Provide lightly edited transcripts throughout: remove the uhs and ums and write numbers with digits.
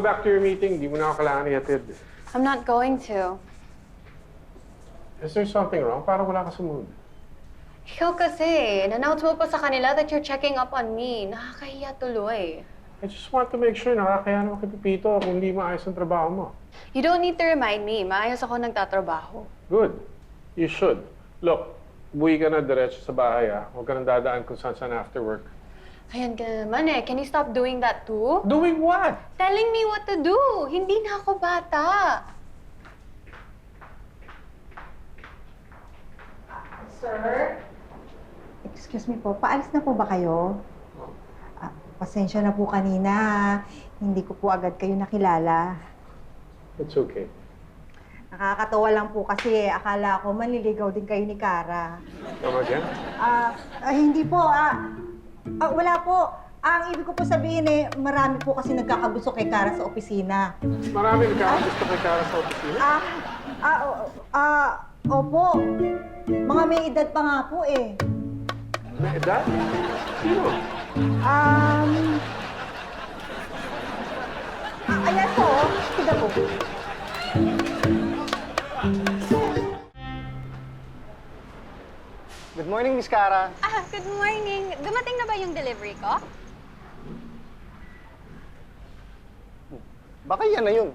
go back to your meeting. Di mo na ako kailangan ihatid. I'm not going to. Is there something wrong? Parang wala ka sa mood. Ikaw kasi, in-announce mo pa sa kanila that you're checking up on me. Nakakahiya tuloy. I just want to make sure nakakaya naman kay Pipito kung hindi maayos ang trabaho mo. You don't need to remind me. Maayos ako nagtatrabaho. Good. You should. Look, buwi ka na diretso sa bahay, ah. Huwag ka nang dadaan kung saan after work. Ayan ka naman eh. Can you stop doing that too? Doing what? Telling me what to do. Hindi na ako bata. Sir? Excuse me po, paalis na po ba kayo? Pasensya na po kanina. Hindi ko po agad kayo nakilala. It's okay. Nakakatawa lang po kasi akala ko manliligaw din kayo ni Kara. Come again? Hindi po. Wala po. Ang ibig ko po sabihin marami po kasi nagkakagusto kay Kara sa opisina. Marami nagkakagusto kay Kara sa opisina? Opo. Mga may edad pa nga po eh. May edad? Sino? Ayan po. Tiga po. Good morning, Miss Kara. Good morning. Dumating na ba yung delivery ko? Baka yan na yun.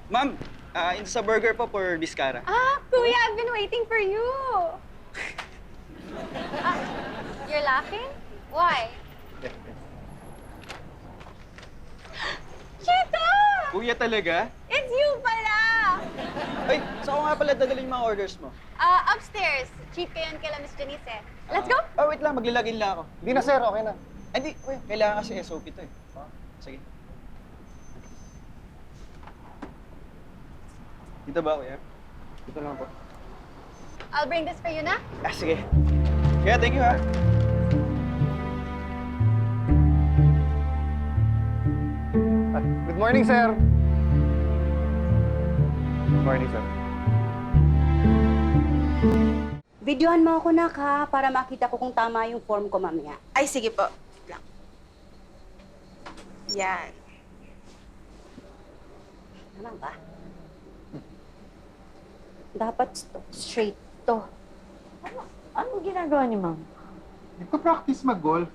Ma'am, ito sa burger po for Miss Kara. Kuya, I've been waiting for you. You're laughing? Why? Chita! Kuya talaga? It's you pala! Ay, saan ko nga pala dadalhin yung mga orders mo? Upstairs. Cheap ko yun kila Miss Janice. Let's go! Wait lang, maglilagin lang ako. Hindi na, sir. Okay na. Hindi, kuya, kailangan kasi SOP to eh. Sige. Dito ba, kuya? Dito lang po. I'll bring this for you na. Sige. Kuya, thank you ha. Good morning, sir. Good morning, sir. Videohan mo ako, nak, ha? Para makita ko kung tama yung form ko mamaya. Ay, sige po. Lang. Yan. Tama ba? Dapat straight to. Anong ginagawa niyo, ma'am? Nagpa-practice mag-golf.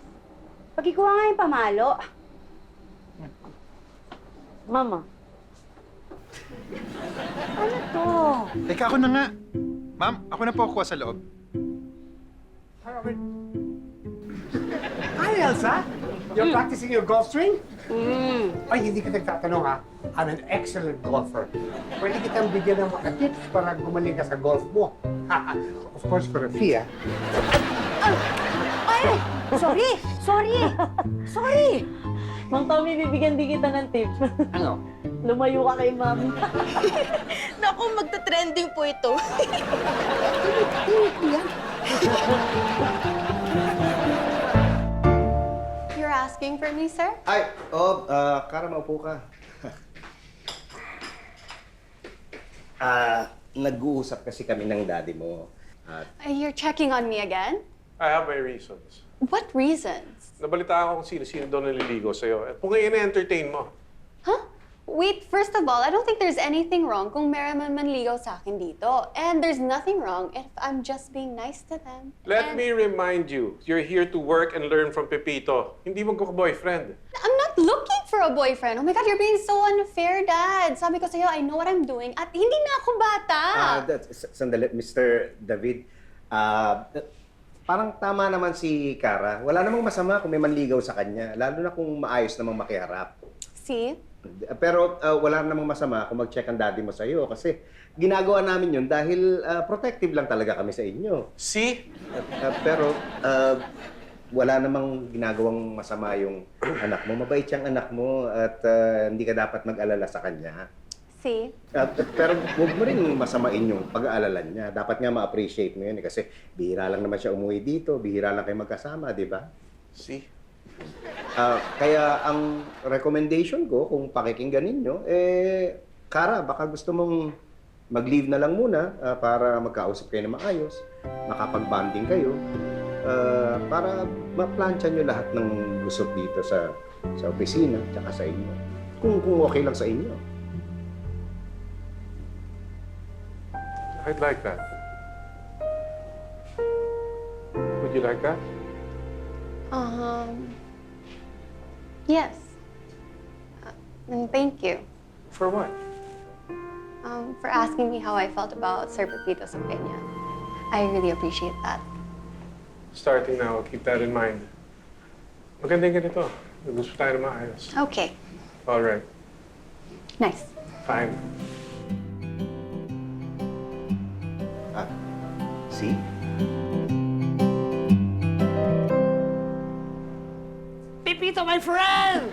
Pagkikuha nga yung pamalo. Mama. Ano to? Teka, ako na nga. Ma'am, ako na po kuha sa loob. Hi, Elsa! You're practicing your golf swing? Ay, hindi ka nagtatanong ha. I'm an excellent golfer. Pwede kitang bigyan ng mga tips para gumaling ka sa golf mo. Of course, for a fee, ha? Ay! Sorry! Mang Tommy, bibigyan din kita ng tip. Ano? Lumayo ka kay ma'am. Naku, magta-trending po ito. You're asking for me, sir? Ay, Kara, maupo ka. Nag-uusap kasi kami ng daddy mo. You're checking on me again? I have my reasons. What reasons? Nabalitaan ko kung sino-sino daw naliligo sa'yo. At kung ngayon na-entertain mo. Huh? Wait, first of all, I don't think there's anything wrong kung meron man manligaw sa akin dito. And there's nothing wrong if I'm just being nice to them. Let me remind you, you're here to work and learn from Pepito. Hindi magkaka-boyfriend. I'm not looking for a boyfriend. Oh my God, you're being so unfair, Dad. Sabi ko sa'yo, I know what I'm doing at hindi na ako bata. Sandali, Mr. David. Parang tama naman si Kara. Wala namang masama kung may manligaw sa kanya, lalo na kung maayos namang makiharap. See? Pero wala namang masama kung mag-check ang daddy mo sa'yo kasi ginagawa namin yun dahil protective lang talaga kami sa inyo. See? Pero wala namang ginagawang masama yung anak mo. Mabait siyang anak mo at hindi ka dapat mag-alala sa kanya. See? Pero huwag mo rin masamain yung pag-aalala niya. Dapat nga ma-appreciate mo yun kasi bihira lang naman siya umuwi dito, bihira lang kayo magkasama, di ba? See? Kaya ang recommendation ko, kung pakikingganin nyo, Kara, baka gusto mong mag-leave na lang muna para magkausap kayo na maayos, makapag-bonding kayo, para ma-plancha nyo lahat ng gusot dito sa sa opisina, tsaka sa inyo. Kung okay lang sa inyo. I'd like that. Would you like that? Yes. And thank you For what? for asking me how I felt about Sir Pepito's opinion. I really appreciate that. Starting now, keep that in mind. Maganda yung ganito. Gusto tayo na maayos. Okay. All right. Nice. Fine. See? Pepito, my friend!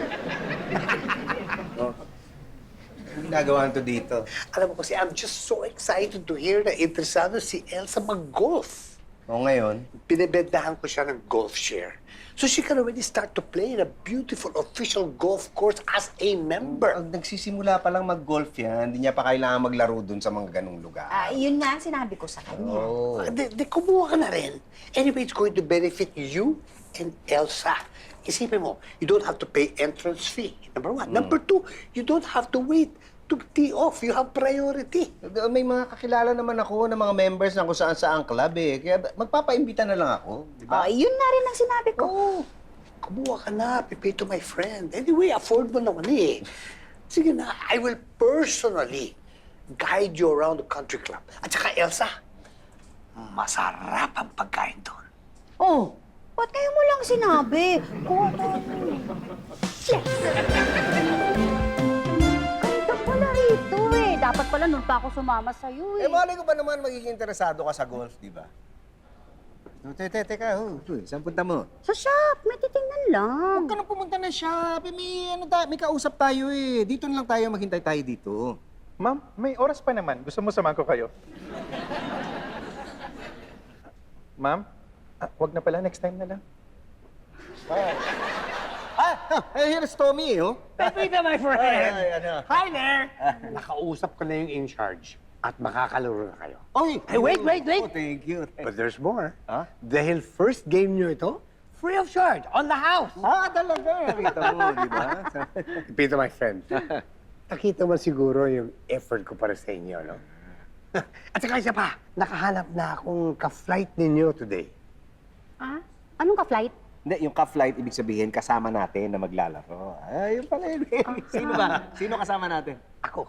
Ang ginagawa nito dito? Alam mo kasi, I'm just so excited to hear na interesado si Elsa mag-golf. O ngayon, Binibentahan ko siya ng golf share. So she can already start to play in a beautiful official golf course as a member. pag nagsisimula pa lang mag-golf yan, hindi niya pa kailangan maglaro dun sa mga ganong lugar. Yun nga ang sinabi ko sa kanya. Oo. Di kumuha ka na rin. Anyway, it's going to benefit you and Elsa. Isipin mo, you don't have to pay entrance fee. Number one. Number two, you don't have to wait to tee off. You have priority. May mga kakilala naman ako ng mga members ng kung saan-saan club eh. Kaya magpapaimbita na lang ako, di ba? Yun na rin ang sinabi ko. Oh, kumuha ka na, Pepito, my friend. Anyway, afford mo naman eh. Sige na, I will personally guide you around the country club. At saka, Elsa, masarap ang pagkain doon. Oh, ba't kayo mo lang sinabi? Yes! Ganda pala ito eh. Dapat pala nun pa ako sumama sa'yo eh. Eh, malay ko ba naman magiging interesado ka sa golf, di ba? Teka, saan punta mo? Sa shop, may titingnan lang. Huwag ka na pumunta na shop. May kausap tayo eh. Dito na lang tayo, maghintay tayo dito. Ma'am, may oras pa naman. Gusto mo samahan ko kayo? Ma'am, wag na pala. Next time na lang. Here's Tommy eh, oh. Pepito, my friend! Ano? Hi there! Nakausap ko na yung in-charge at makakalaro na kayo. Oy! Hey, wait! Oh, thank you. But there's more. Ha? Dahil first game nyo ito, free of charge, on the house. Talaga. Kita mo, di ba? Pepito, my friend. Nakita mo siguro yung effort ko para sa inyo, no? At saka isa pa, nakahanap na akong ka-flight ninyo today. Anong ka-flight? Hindi, yung ka-flight, ibig sabihin, kasama natin na maglalaro. Ay, yun pala yun. Sino ba? Sino kasama natin? Ako.